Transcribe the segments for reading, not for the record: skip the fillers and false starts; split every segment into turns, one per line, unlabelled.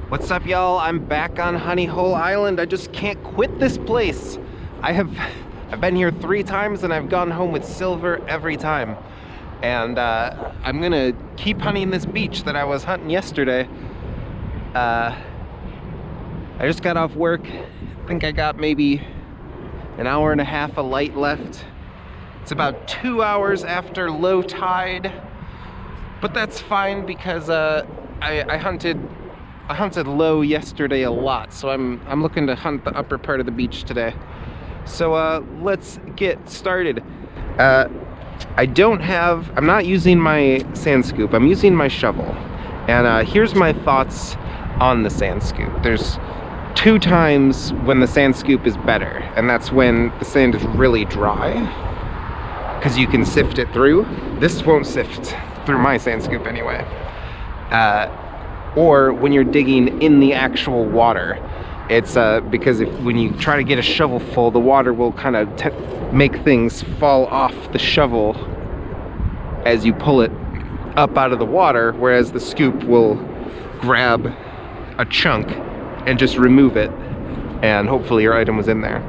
What's up, y'all? I'm back on Honey Hole Island. I just can't quit this place. I've been here 3 times and I've gone home with silver every time. And I'm gonna keep hunting this beach that I was hunting yesterday. I just got off work. I think I got maybe an hour and a half of light left. It's about 2 hours after low tide, but that's fine because I hunted low yesterday a lot, so I'm looking to hunt the upper part of the beach today. So let's get started. I'm not using my sand scoop, I'm using my shovel. And here's my thoughts on the sand scoop. There's 2 times when the sand scoop is better, and that's when the sand is really dry, because you can sift it through. This won't sift through my sand scoop anyway. Or when you're digging in the actual water. It's because when you try to get a shovel full, the water will kind of make things fall off the shovel as you pull it up out of the water, whereas the scoop will grab a chunk and just remove it, and hopefully your item was in there.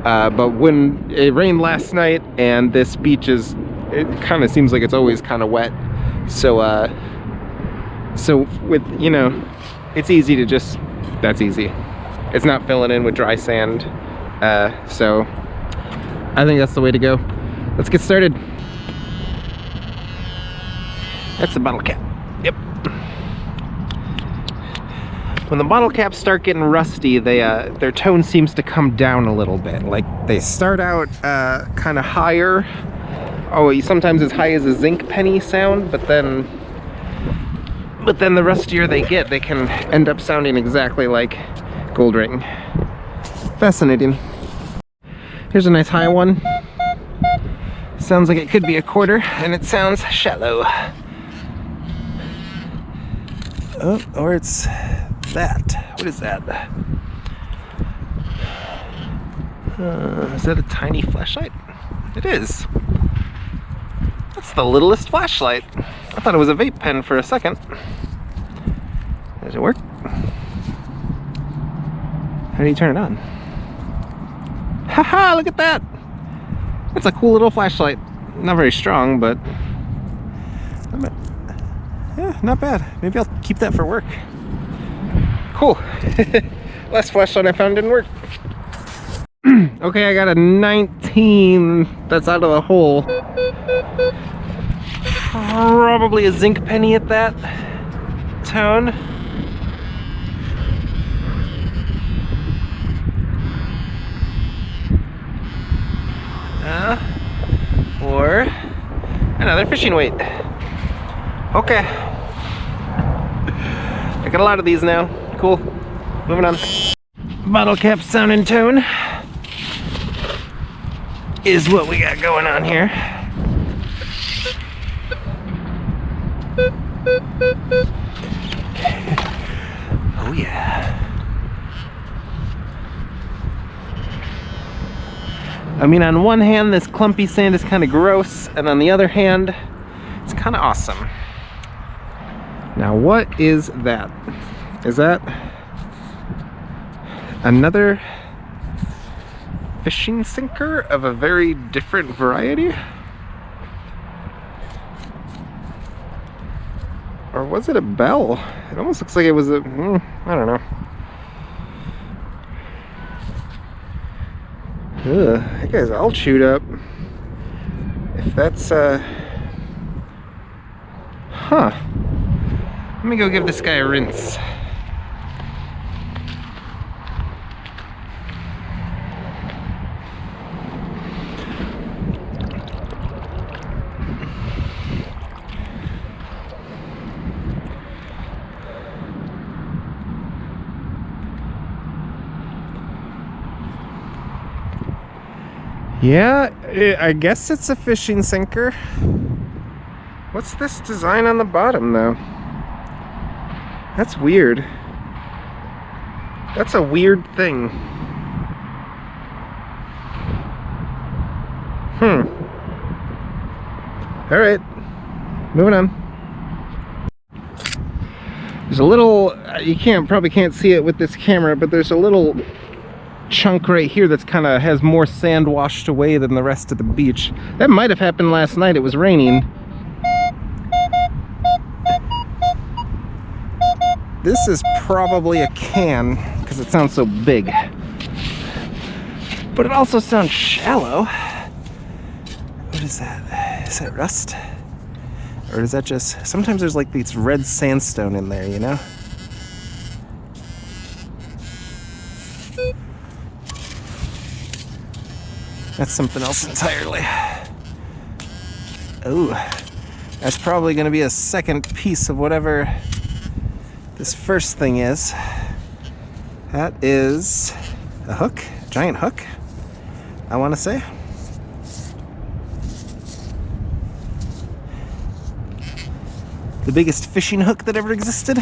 But when it rained last night, and this beach it kind of seems like it's always kind of wet, so with, it's easy to just, that's easy. It's not filling in with dry sand. So I think that's the way to go. Let's get started. That's the bottle cap. Yep. When the bottle caps start getting rusty, their tone seems to come down a little bit. Like, they start out kind of higher. Oh, sometimes as high as a zinc penny sound, but then the rustier they get, they can end up sounding exactly like gold ring. Fascinating. Here's a nice high one. Sounds like it could be a quarter, and it sounds shallow. Oh, or it's that. What is that? Is that a tiny flashlight? It is. That's the littlest flashlight. I thought it was a vape pen for a second. Does it work? How do you turn it on? Haha, look at that! That's a cool little flashlight. Not very strong, but yeah, not bad. Maybe I'll keep that for work. Cool. Last flashlight I found didn't work. Okay, I got a 19 that's out of the hole. Probably a zinc penny at that tone. Or another fishing weight. Okay. I got a lot of these now. Cool. Moving on. Bottle cap sound and tone is what we got going on here. Oh yeah. I mean, on one hand, this clumpy sand is kind of gross, and on the other hand, it's kind of awesome. Now, what is that? Is that another fishing sinker of a very different variety? Or was it a bell? It almost looks like it was a, I don't know. Ugh, that guy's all chewed up. If that's, huh. Let me go give this guy a rinse. Yeah, I guess it's a fishing sinker. What's this design on the bottom, though? That's weird. That's a weird thing. Alright, moving on. There's a little, you probably can't see it with this camera, but there's a little chunk right here that's kind of has more sand washed away than the rest of the beach. That might have happened last night. It was raining. This is probably a can because it sounds so big, but it also sounds shallow. What is that? Is that rust? Or is that just, sometimes there's like these red sandstone in there, you know? That's something else entirely. Oh, that's probably going to be a second piece of whatever this first thing is. That is a hook, a giant hook, I want to say. The biggest fishing hook that ever existed.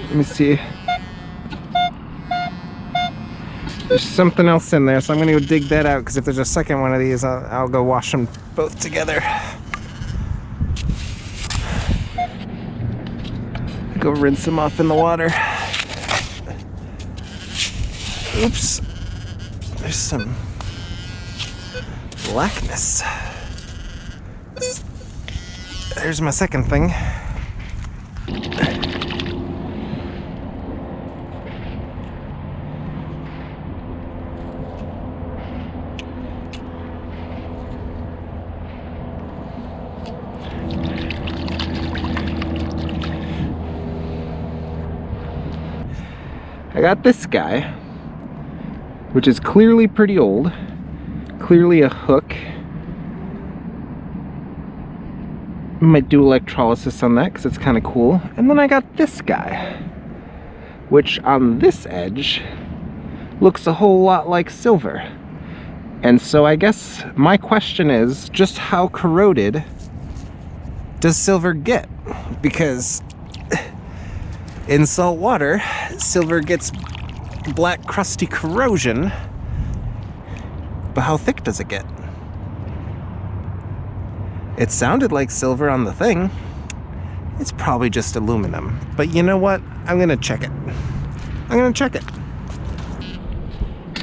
Let me see. There's something else in there, so I'm going to go dig that out, because if there's a second one of these, I'll go wash them both together. Go rinse them off in the water. Oops. There's some blackness. There's my second thing. I got this guy, which is clearly pretty old, clearly a hook. Might do electrolysis on that because it's kind of cool. And then I got this guy, which on this edge looks a whole lot like silver. And so I guess my question is, just how corroded does silver get? Because in salt water, silver gets black crusty corrosion, but how thick does it get? It sounded like silver on the thing. It's probably just aluminum, but you know what? I'm gonna check it. I'm gonna check it.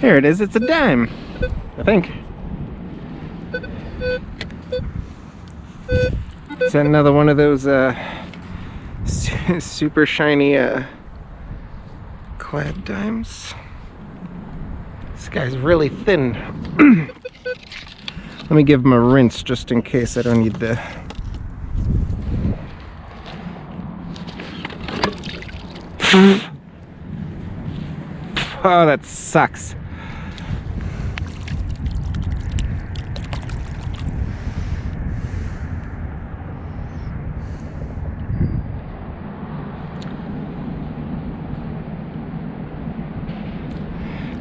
There it is, it's a dime, I think. Is that another one of those super shiny clad dimes? This guy's really thin. Let me give him a rinse just in case I don't need the... Oh, that sucks.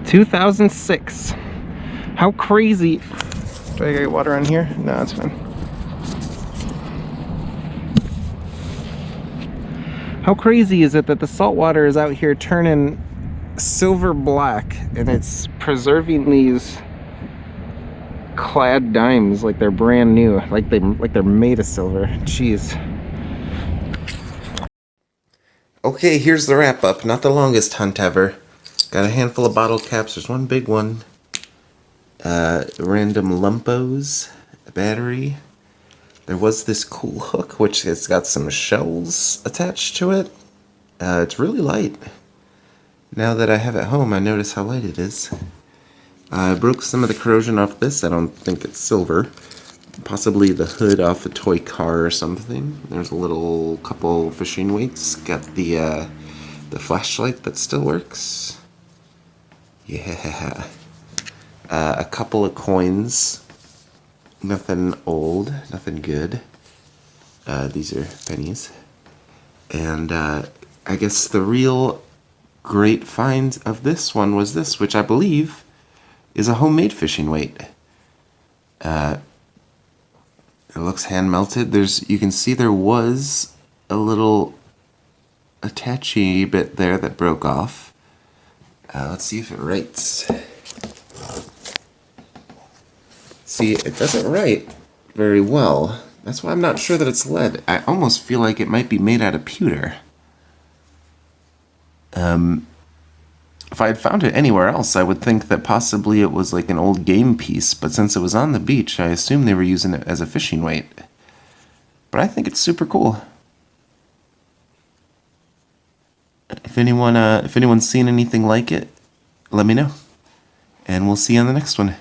$2006. How crazy. Do I get water on here? No, that's fine. How crazy is it that the salt water is out here turning silver black and it's preserving these clad dimes like they're brand new, like they're made of silver. Jeez. Okay, here's the wrap up. Not the longest hunt ever. Got a handful of bottle caps. There's one big one. Random lumpos, a battery. There was this cool hook which has got some shells attached to it. It's really light. Now that I have it home, I notice how light it is. I broke some of the corrosion off this. I don't think it's silver. Possibly the hood off a toy car or something. There's a little couple fishing weights. Got the flashlight that still works. Yeah. A couple of coins. Nothing old, nothing good. These are pennies. And I guess the real great find of this one was this, which I believe is a homemade fishing weight. It looks hand melted. You can see there was a little attachy bit there that broke off. Let's see if it writes. See, it doesn't write very well. That's why I'm not sure that it's lead. I almost feel like it might be made out of pewter. If I had found it anywhere else, I would think that possibly it was like an old game piece, but since it was on the beach, I assume they were using it as a fishing weight. But I think it's super cool. If anyone's seen anything like it, let me know. And we'll see you on the next one.